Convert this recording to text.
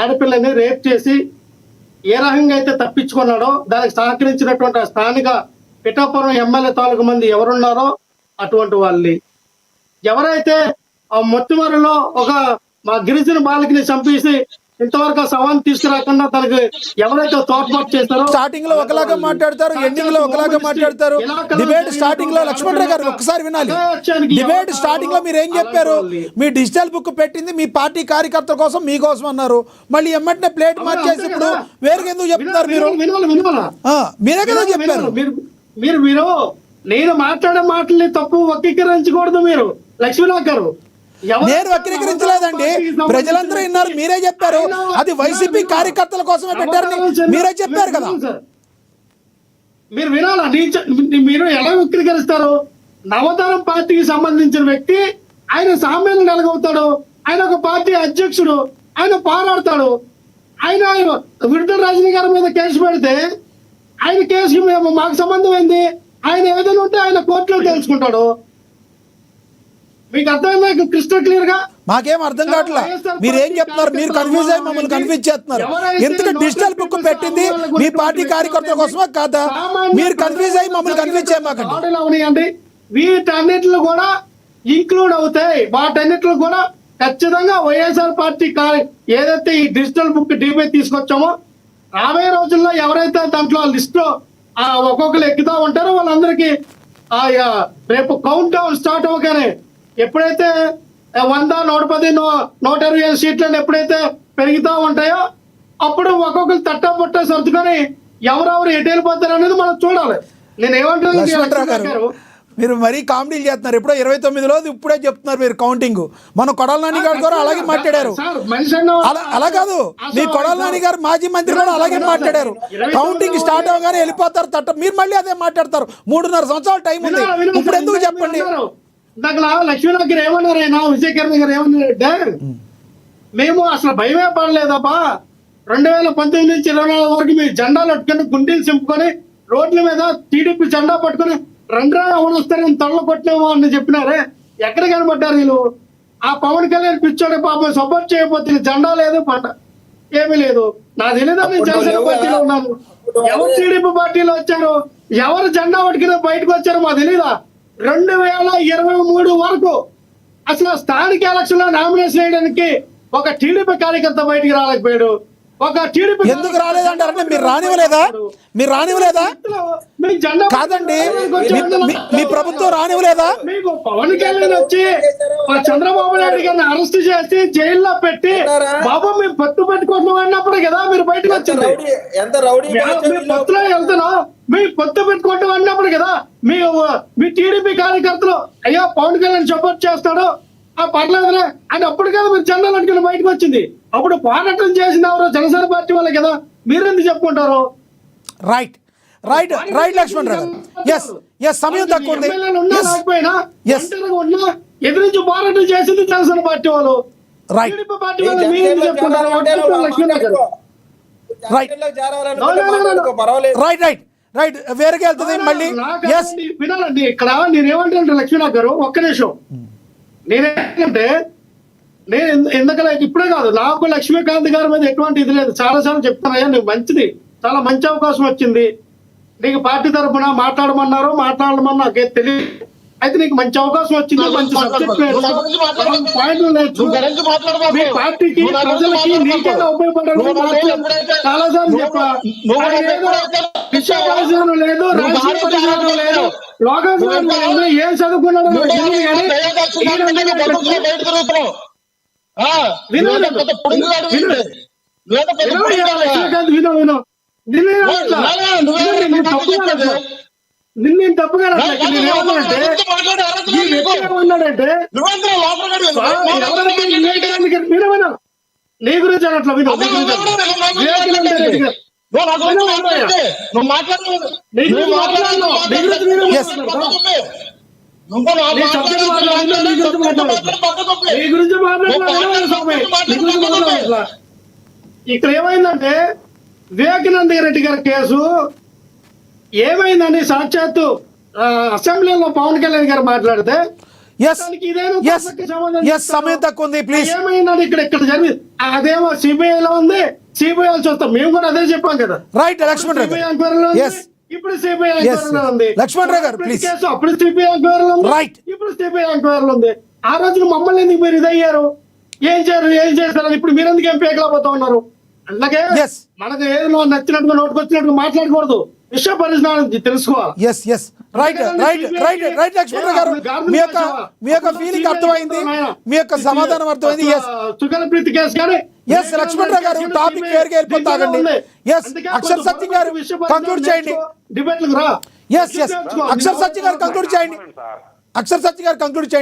ఆడపిల్లని రేప్ చేసి ఏ రకంగా అయితే తప్పించుకున్నాడో దానికి సహకరించినటువంటి స్థానిక పిఠాపురం ఎమ్మెల్యే తాలూకు మంది ఎవరున్నారో అటువంటి వాళ్ళని, ఎవరైతే ఆ మొత్తిమరిలో ఒక మా గిరిజన బాలికని చంపేసి ఇంతవరకు ఆ శవాన్ని తీసుకురాకుండా తనకి ఎవరైతే తోడ్పాటు చేస్తారో, స్టార్టింగ్ లో ఒకలాగా మాట్లాడతారు, ఎండింగ్ లో ఒకలాగా మాట్లాడతారు. డిబేట్ స్టార్టింగ్ లో లక్ష్మణరావు గారు ఒక్కసారి వినాలి. డిబేట్ స్టార్టింగ్ లో మీరు ఏం చెప్పారు? మీ డిజిటల్ బుక్ పెట్టింది మీ పార్టీ కార్యకర్తల కోసం, మీకోసం అన్నారు. మళ్ళీ ఎమ్మటినే ప్లేట్ మార్చేసి ఇప్పుడు వేరుగా ఎందుకు చెప్తున్నారు? మీరు మీరే కదా చెప్పారు. మీరు నేను మాట్లాడే మాటల్ని తప్పు వక్రీకరించకూడదు. మీరు లక్ష్మీనాథ్ గారు, నేను వక్రీకరించలేదండి, ప్రజలందరూ విన్నారు. మీరే చెప్పారు అది వైసీపీ కార్యకర్తల కోసమే పెట్టారని మీరే చెప్పారు కదా. మీరు వినాలా? మీరు ఎలా వక్రీకరిస్తారు? నవతరం పార్టీకి సంబంధించిన వ్యక్తి, ఆయన సామాన్యులు ఎలాగవుతాడు? ఆయన ఒక పార్టీ అధ్యక్షుడు, ఆయన పోరాడతాడు. ఆయన విడుదల రజనీ గారి మీద కేసు పెడితే ఆయన కేసుకి మేము మాకు సంబంధం ఏంది? ఆయన ఏదైనా ఉంటే ఆయన కోర్టులో తెలుసుకుంటాడు. మీకు అర్థమైందా క్రిస్టల్ క్లియర్ గా? మాకేం అర్థం కావట్లా. మీరేం చెప్తున్నారు? మీరు కన్ఫ్యూజ్ అయ్యి మమ్మల్ని కన్ఫ్యూజ్ చేస్తున్నారు. ఎందుకు డిజిటల్ బుక్ పెట్టింది మీ పార్టీ కార్యకర్తల కోసమా కాదా? మీరు కన్ఫ్యూజ్ అయ్యి మమ్మల్ని కన్ఫ్యూజ్ చేయమాకండి. వీటన్నిటిలో కూడా ఇంక్లూడ్ అవుతాయి. వాటన్నిటిలో కూడా ఖచ్చితంగా వైఎస్ఆర్ పార్టీ ఏదైతే ఈ డిజిటల్ బుక్ డిబే తీసుకొచ్చామో రాబోయే రోజుల్లో ఎవరైతే దాంట్లో లిస్ట్ లో ఒక్కొక్కరు ఎక్కుతా ఉంటారో వాళ్ళందరికీ రేపు కౌంట్ డౌన్ స్టార్ట్ అవ్వగానే ఎప్పుడైతే 100, 110, 120 సీట్లను ఎప్పుడైతే పెరుగుతూ ఉంటాయో అప్పుడు ఒక్కొక్కరు తట్టా పుట్ట సర్దుకొని ఎవరెవరు ఎటు వెళ్ళిపోతారు అనేది మనం చూడాలి. నేను ఏమంటున్నాను, మీరు మరీ కామెడీలు చేస్తున్నారు. ఎప్పుడో 29లో ఇప్పుడే చెప్తున్నారు మీరు కౌంటింగ్. మన కొడాల నాని గారు కూడా అలాగే మాట్లాడారు. అలా కాదు, మీ కొడాల నాని గారు మాజీ మంత్రి కూడా అలాగే మాట్లాడారు. కౌంటింగ్ స్టార్ట్ అవగానే వెళ్ళిపోతారు తట్ట. మీరు మళ్ళీ అదే మాట్లాడతారు. 3.5 సంవత్సరాల టైం ఉంది. ఇప్పుడు ఎందుకు చెప్పండి? నాకు లక్ష్మీనాథ్ గారు ఏమన్నారు, ఆయన విజయకరణ్ గారు ఏమన్నారంటే, మేము అసలు భయమే పడలేదబ్బా, 2019 నుంచి 24 వరకు మీ జెండాలు పట్టుకొని గుండీలు చింపుకొని రోడ్ల మీద టీడీపీ జెండా పట్టుకొని రండ్రా అవనొస్తారని తొడలు కొట్టినామో అని చెప్పినారే. ఎక్కడ కనబడ్డారు వీళ్ళు? ఆ పవన్ కళ్యాణ్ పిచ్చోడే పాపం సపోర్ట్ చేయకపోతే జెండా లేదు, పంట ఏమీ లేదు. నా తెలియదు, నేను జనసేన పార్టీలో ఉన్నాను. ఎవరు టీడీపీ పార్టీలో వచ్చారు, ఎవరు జెండా పట్టుకుని బయటకు వచ్చారో మాకు తెలీదా? 2023 వరకు అసలు స్థానిక ఎలక్షన్ లో నామినేషన్ వేయడానికి ఒక టీడీపీ కార్యకర్త బయటికి రాలేకపోయాడు. ఒక టీడీపీ ఎందుకు రాలేదంటారంటే మీరు రానివ్వలేదా? మీరు రానివ్వలేదా? కాదండి, మీ ప్రభుత్వం రానివ్వలేదా? మీకు పవన్ కళ్యాణ్ వచ్చి చంద్రబాబు నాయుడు గారిని అరెస్ట్ చేసి జైల్లో పెట్టి బాబు మేము పట్టు పెట్టుకుంటున్నాం అన్నప్పుడు కదా మీరు బయటకు వచ్చింది. పొత్తులో వెళ్తున్నాం, మీ పొత్తు పెట్టుకుంటాం అన్నప్పుడు కదా మీ టీడీపీ కార్యకర్తలు అయ్యో పవన్ కళ్యాణ్ సపోర్ట్ చేస్తాడు పర్లేదులే అని అప్పుడు కదా మీరు జెండాలు అట్టుకుని బయటకు వచ్చింది. అప్పుడు పోరాటం చేసిన ఎవరో జనసేన పార్టీ వాళ్ళే కదా, మీరు ఎందుకు చెప్పుకుంటారు? రైట్ రైట్ రైట్ లక్ష్మణ్ రావు, సమయం తక్కువ ఉంది. ఎదురించి పోరాటం చేసింది జనసేన పార్టీ వాళ్ళు, టీడీపీ పార్టీ వాళ్ళు మీరు ఎందుకు చెప్పుకుంటారు? రైట్ రైట్ రైట్ వేరేగా వెళ్తుంది మళ్ళీ. వినాలండి, ఇక్కడ నేనేమంటానంటే లక్ష్మీనాథ్ గారు ఒక్క నిమిషం, నేనేంటంటే నేను ఎందుకలా ఇప్పుడే కాదు, నాకు లక్ష్మీకాంత్ గారి మీద ఎటువంటి ఇది లేదు. చాలా సార్లు చెప్తానయ్యా, నీకు మంచిది, చాలా మంచి అవకాశం వచ్చింది, నీకు పార్టీ తరఫున మాట్లాడమన్నారు, మాట్లాడమని నాకేం తెలియదు. అయితే నీకు మంచి అవకాశం వచ్చింది, మంచి సబ్జెక్ట్ పాయింట్లు నేర్చు, మీ పార్టీకి ప్రజలకి నీకేదో ఉపయోగపడాలని చాలా సార్లు చెప్పా. విషయ పరిశీలన లేదు, రాజకీయ పరిశీలన లేదు, లోకం లేదు, ఏం చదువుకున్నాడో నిన్నేం తప్పుగా ఉన్నాడంటే నీ గురించి అనట్లా విను, ఇక్కడ ఏమైందంటే వివేకానంద రెడ్డి గారి కేసు ఏమైందని సాక్షాత్తు అసెంబ్లీలో పవన్ కళ్యాణ్ గారు మాట్లాడితే ఎస్ దానికి ఇదేనా ఎస్ తప్పకి సంబంధం ఎస్ చేస్తారు? సమయం తక్కువ ఉంది ప్లీజ్. ఏమైనా ఇక్కడ జరిగింది అదేమో సిబిఐ లో ఉంది, సిబిఐ చూస్తాం. మేము కూడా అదే చెప్పాం కదా. రైట్ లక్ష్మణ్ రావు సిబిఐ గారు. ఎంక్వైరీలో ఉంది, Yes. ఇప్పుడు సిబిఐ Yes, ఎంక్వైరీలో yes. ఉంది. లక్ష్మణ్ రావు గారు, please. కేసు అప్పుడు సిబిఐ ఎంక్వైరీలో ఉంది, Right. ఇప్పుడు సిబిఐ ఎంక్వైరీలో ఉంది. ఆ రోజున మమ్మల్ని ఎందుకు మీరు ఇదయ్యారు? ఏం చేస్తారని ఇప్పుడు మీరు ఎందుకు ఎంపీ ఎక్కలేకపోతా ఉన్నారు? అలాగే Yes. మనకు ఏదో నచ్చినట్టుగా నోటుకొచ్చినట్టుగా మాట్లాడకూడదు. విషయ పరిజ్ఞానం తెలుసుకోవాలి. Yes yes right right right right Lakshman Rao garu, మీ యొక్క ఫీలింగ్ అర్థమైంది, మీ యొక్క సమాధానం అర్థమైంది. ఎస్ సుగల ప్రీతి కేసు కానీ ఎస్ లక్ష్మణ్ రావు గారు, టాపిక్ వేరుగా వెళ్ళిపోతాగండి. ఎస్ అక్షర్ సత్యం గారు కంక్లూడ్ చేయండి. డిబేట్లకు రా. ఎస్ ఎస్ అక్షర్ సత్యం గారు కంక్లూడ్ చేయండి. అక్షర్ సత్యం గారు కంక్లూడ్ చేయండి.